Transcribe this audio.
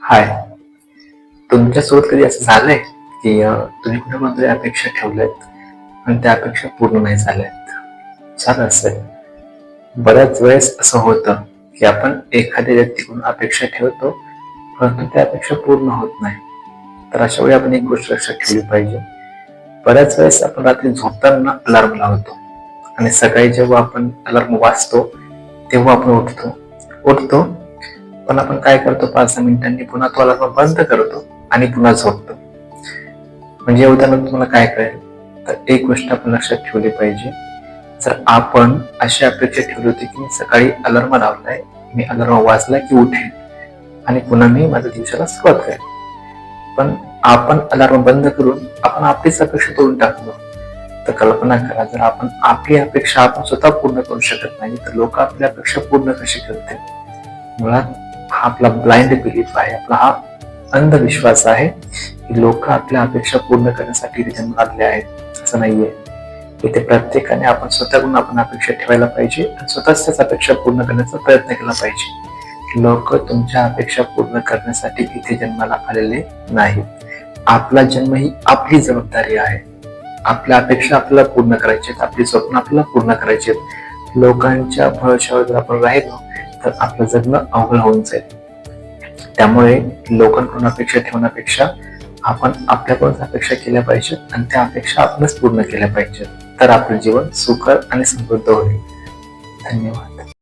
हाय, तुमच्यासोबत कधी असं झालंय की तुम्ही कुणाकडून अपेक्षा ठेवल्यात आणि त्या अपेक्षा पूर्ण नाही झाल्यात? झालं असेल. बऱ्याच वेळेस असं होतं की आपण एखाद्या व्यक्तीकडून अपेक्षा ठेवतो, परंतु त्या अपेक्षा पूर्ण होत नाही. तर अशा वेळी आपण एक गोष्ट लक्षात ठेवली पाहिजे. बऱ्याच वेळेस आपण रात्री झोपताना अलार्म लावतो आणि सकाळी जेव्हा आपण अलार्म वाजतो तेव्हा आपण उठतो, पण आपण काय करतो, 5-10 मिनिटांनी पुन्हा तो अलार्म बंद करतो आणि पुन्हा झोपतो. म्हणजे उदाहरण तुम्हाला काय कळेल, तर एक गोष्ट आपण लक्षात ठेवली पाहिजे. जर आपण अशी अपेक्षा ठेवली होती की मी सकाळी अलार्म लावलाय, मी अलार्म वाजला की उठेन आणि पुन्हा मी माझ्या दिवसाला सुरुवात करेन, पण आपण अलार्म बंद करून आपण आपलीच अपेक्षा तोडून टाकलो. तर कल्पना करा, जर आपण आपली अपेक्षा आपण स्वतः पूर्ण करू शकत नाही, तर लोक आपली अपेक्षा पूर्ण कशी करतील? मुळात हा आपला ब्लाइंड बिलीफ आहे, आपला हा अंधविश्वास आहे की लोक आपल्या अपेक्षा पूर्ण करण्यासाठी जन्माला आले आहेत. असं नाहीये. इथे प्रत्येकाने आपण स्वतःकडून आपण अपेक्षा ठेवायला पाहिजे आणि स्वतःच त्याच अपेक्षा पूर्ण करण्याचा प्रयत्न केला पाहिजे. लोक तुमच्या अपेक्षा पूर्ण करण्यासाठी इथे जन्माला आलेले नाहीत. आपला जन्म ही आपली जबाबदारी आहे. आपल्या अपेक्षा आपल्याला पूर्ण करायची, आपली स्वप्न आपल्याला पूर्ण करायची. लोकांच्या भरोश्यावर जर आपण राहिलो तर आपलं जगणं अवघड होऊन जाईल. त्यामुळे लोकांकडून अपेक्षा ठेवण्यापेक्षा आपण आपल्याकडून अपेक्षा केल्या पाहिजेत आणि त्या अपेक्षा आपणच पूर्ण केल्या पाहिजेत. तर आपलं जीवन सुखद आणि समृद्ध होईल. धन्यवाद.